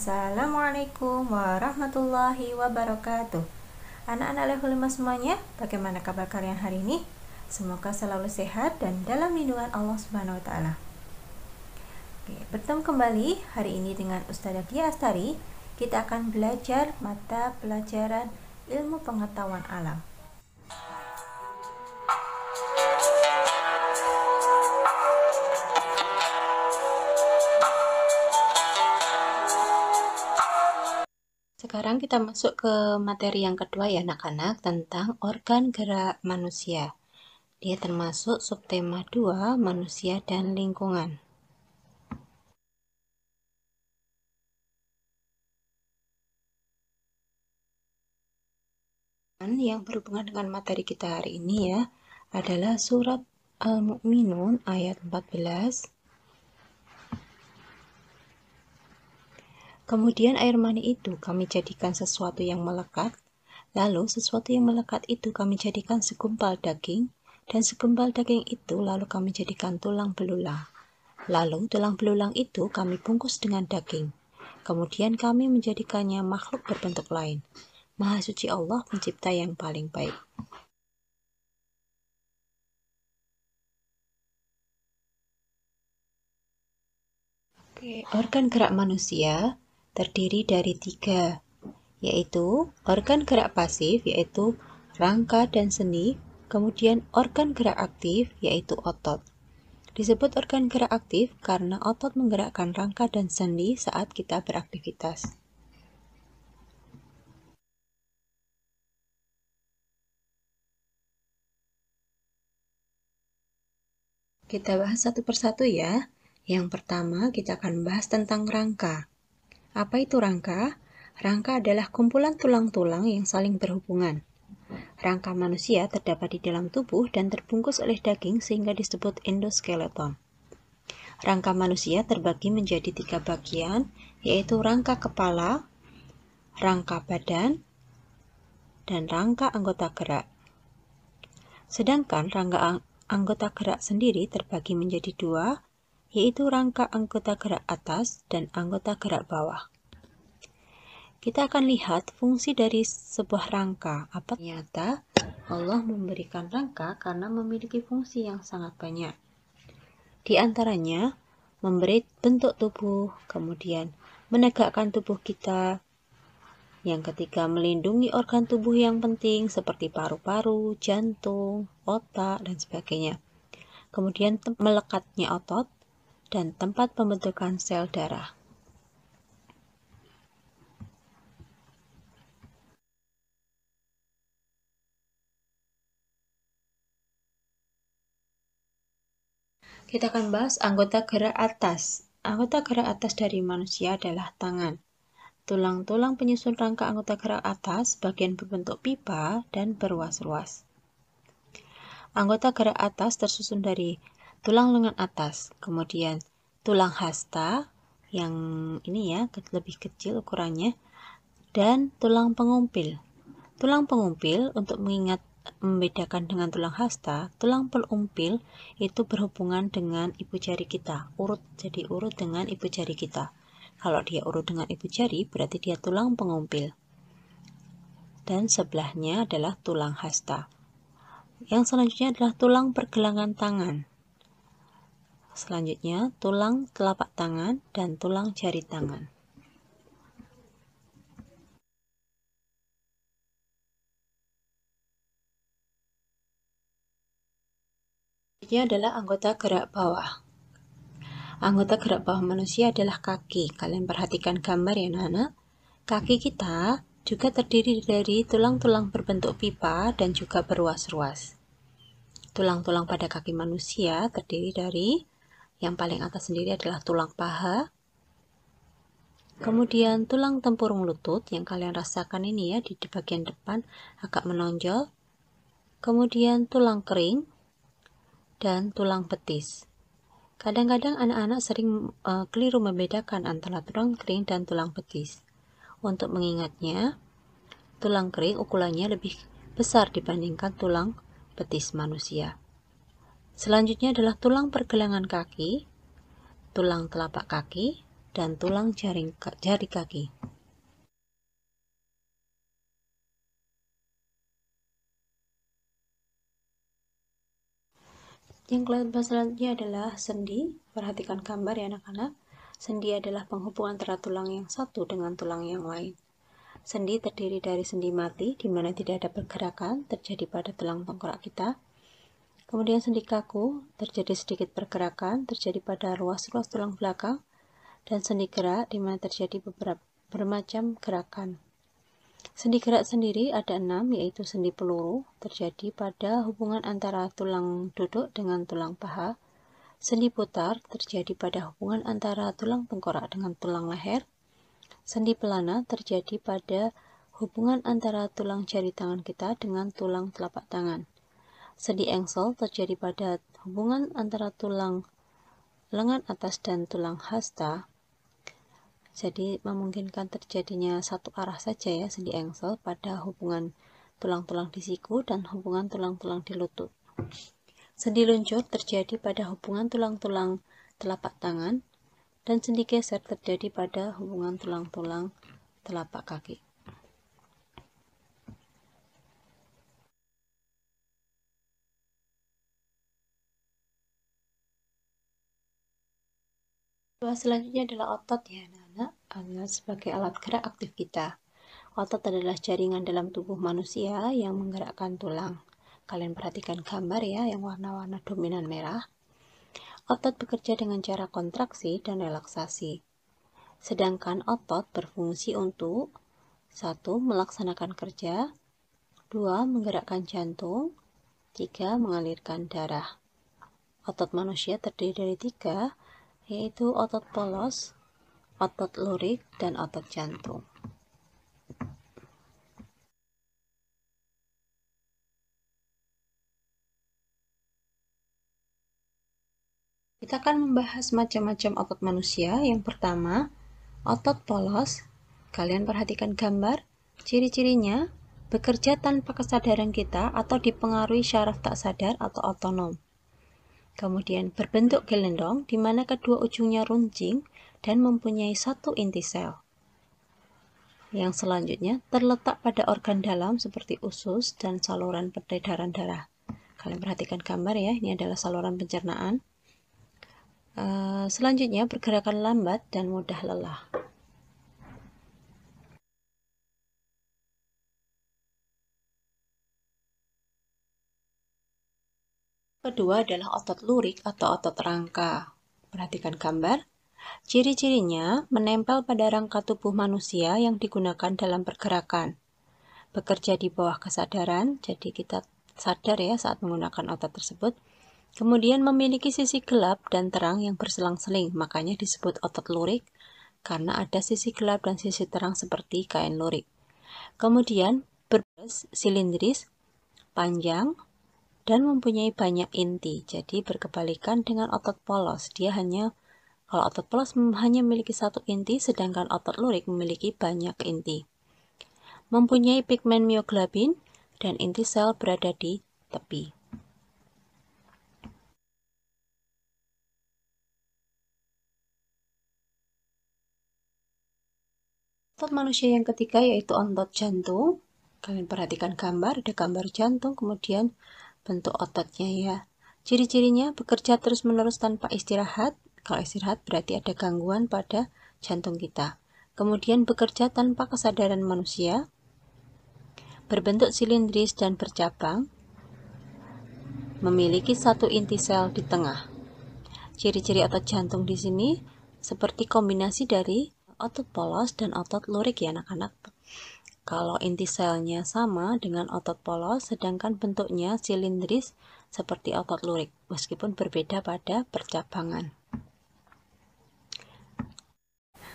Assalamualaikum warahmatullahi wabarakatuh. Anak-anak level 5 semuanya, bagaimana kabar kalian hari ini? Semoga selalu sehat dan dalam lindungan Allah Subhanahu wa taala. Bertemu kembali hari ini dengan Ustazah Dia Astari. Kita akan belajar mata pelajaran ilmu pengetahuan alam. Sekarang kita masuk ke materi yang kedua ya anak-anak, tentang organ gerak manusia. Dia termasuk subtema 2, manusia dan lingkungan. Yang berhubungan dengan materi kita hari ini ya, adalah surat Al-Mu'minun ayat 14. Kemudian air mani itu kami jadikan sesuatu yang melekat, lalu sesuatu yang melekat itu kami jadikan segumpal daging, dan segumpal daging itu lalu kami jadikan tulang belulang. Lalu tulang belulang itu kami bungkus dengan daging. Kemudian kami menjadikannya makhluk berbentuk lain. Maha suci Allah pencipta yang paling baik. Organ gerak manusia terdiri dari 3, yaitu organ gerak pasif, yaitu rangka dan sendi, kemudian organ gerak aktif, yaitu otot. Disebut organ gerak aktif karena otot menggerakkan rangka dan sendi saat kita beraktivitas. Kita bahas satu persatu ya. Yang pertama, kita akan bahas tentang rangka. Apa itu rangka? Rangka adalah kumpulan tulang-tulang yang saling berhubungan. Rangka manusia terdapat di dalam tubuh dan terbungkus oleh daging sehingga disebut endoskeleton. Rangka manusia terbagi menjadi 3 bagian, yaitu rangka kepala, rangka badan, dan rangka anggota gerak. Sedangkan rangka anggota gerak sendiri terbagi menjadi 2, yaitu rangka anggota gerak atas dan anggota gerak bawah. Kita akan lihat fungsi dari sebuah rangka. Ternyata Allah memberikan rangka karena memiliki fungsi yang sangat banyak. Di antaranya, memberi bentuk tubuh, kemudian menegakkan tubuh kita. Yang ketiga, melindungi organ tubuh yang penting seperti paru-paru, jantung, otak, dan sebagainya. Kemudian melekatnya otot dan tempat pembentukan sel darah. Kita akan bahas anggota gerak atas. Anggota gerak atas dari manusia adalah tangan. Tulang-tulang penyusun rangka anggota gerak atas bagian berbentuk pipa dan berruas-ruas. Anggota gerak atas tersusun dari tulang lengan atas, kemudian tulang hasta yang ini ya lebih kecil ukurannya, dan tulang pengumpil. Tulang pengumpil untuk membedakan dengan tulang hasta, tulang pengumpil itu berhubungan dengan ibu jari kita, jadi urut dengan ibu jari kita. Kalau dia urut dengan ibu jari, berarti dia tulang pengumpil. Dan sebelahnya adalah tulang hasta. Yang selanjutnya adalah tulang pergelangan tangan. Selanjutnya, tulang telapak tangan dan tulang jari tangan. Ini adalah anggota gerak bawah. Anggota gerak bawah manusia adalah kaki. Kalian perhatikan gambar ya anak-anak. Kaki kita juga terdiri dari tulang-tulang berbentuk pipa dan juga berruas-ruas. Tulang-tulang pada kaki manusia terdiri dari yang paling atas sendiri adalah tulang paha, kemudian tulang tempurung lutut yang kalian rasakan ini ya di bagian depan agak menonjol, kemudian tulang kering, dan tulang betis. Kadang-kadang anak-anak sering keliru membedakan antara tulang kering dan tulang betis. Untuk mengingatnya, tulang kering ukurannya lebih besar dibandingkan tulang betis manusia. Selanjutnya adalah tulang pergelangan kaki, tulang telapak kaki, dan tulang jari kaki. Yang kelas selanjutnya adalah sendi. Perhatikan gambar ya anak-anak. Sendi adalah penghubung antara tulang yang satu dengan tulang yang lain. Sendi terdiri dari sendi mati, di mana tidak ada pergerakan terjadi pada tulang tengkorak kita. Kemudian sendi kaku, terjadi sedikit pergerakan terjadi pada ruas-ruas tulang belakang. Dan sendi gerak, di mana terjadi bermacam gerakan. Sendi gerak sendiri ada 6, yaitu sendi peluru, terjadi pada hubungan antara tulang duduk dengan tulang paha. Sendi putar, terjadi pada hubungan antara tulang tengkorak dengan tulang leher. Sendi pelana, terjadi pada hubungan antara tulang jari tangan kita dengan tulang telapak tangan. Sendi engsel, terjadi pada hubungan antara tulang lengan atas dan tulang hasta. Jadi memungkinkan terjadinya satu arah saja ya sendi engsel pada hubungan tulang-tulang di siku dan hubungan tulang-tulang di lutut. Sendi luncur terjadi pada hubungan tulang-tulang telapak tangan dan sendi geser terjadi pada hubungan tulang-tulang telapak kaki. Selanjutnya adalah otot ya anak-anak, adalah sebagai alat gerak aktif kita. Otot adalah jaringan dalam tubuh manusia yang menggerakkan tulang. Kalian perhatikan gambar ya yang warna-warna dominan merah. Otot bekerja dengan cara kontraksi dan relaksasi. Sedangkan otot berfungsi untuk 1. Melaksanakan kerja, 2. Menggerakkan jantung, 3. Mengalirkan darah. Otot manusia terdiri dari 3, yaitu otot polos, otot lurik, dan otot jantung. Kita akan membahas macam-macam otot manusia. Yang pertama, otot polos. Kalian perhatikan gambar. Ciri-cirinya bekerja tanpa kesadaran kita atau dipengaruhi syaraf tak sadar atau otonom. Kemudian berbentuk gelendong, di mana kedua ujungnya runcing dan mempunyai satu inti sel. Yang selanjutnya terletak pada organ dalam seperti usus dan saluran peredaran darah. Kalian perhatikan gambar ya, ini adalah saluran pencernaan. Selanjutnya pergerakan lambat dan mudah lelah. Kedua adalah otot lurik atau otot rangka. Perhatikan gambar. Ciri-cirinya menempel pada rangka tubuh manusia yang digunakan dalam pergerakan. Bekerja di bawah kesadaran, jadi kita sadar ya saat menggunakan otot tersebut. Kemudian memiliki sisi gelap dan terang yang berselang-seling, makanya disebut otot lurik, karena ada sisi gelap dan sisi terang seperti kain lurik. Kemudian berbaris silindris, panjang, dan mempunyai banyak inti, jadi berkebalikan dengan otot polos. Kalau otot polos hanya memiliki satu inti, sedangkan otot lurik memiliki banyak inti. Mempunyai pigmen myoglobin dan inti sel berada di tepi. Otot manusia yang ketiga yaitu otot jantung. Kalian perhatikan gambar, ada gambar jantung, kemudian bentuk ototnya ya. Ciri-cirinya bekerja terus-menerus tanpa istirahat. Kalau istirahat berarti ada gangguan pada jantung kita. Kemudian bekerja tanpa kesadaran manusia. Berbentuk silindris dan bercabang. Memiliki satu inti sel di tengah. Ciri-ciri otot jantung di sini seperti kombinasi dari otot polos dan otot lurik ya anak-anak. Kalau inti selnya sama dengan otot polos, sedangkan bentuknya silindris seperti otot lurik, meskipun berbeda pada percabangan.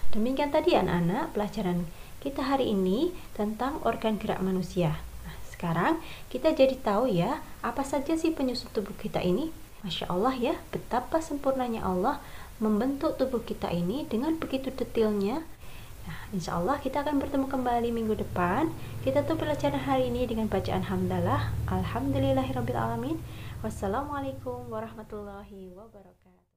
Demikian tadi anak-anak pelajaran kita hari ini tentang organ gerak manusia. Nah, sekarang kita jadi tahu ya, apa saja sih penyusun tubuh kita ini. Masya Allah ya, betapa sempurnanya Allah membentuk tubuh kita ini dengan begitu detailnya. Nah, insya Allah kita akan bertemu kembali minggu depan. Kita tutup pelajaran hari ini dengan bacaan hamdalah. Alhamdulillahirrabbilalamin. Wassalamualaikum warahmatullahi wabarakatuh.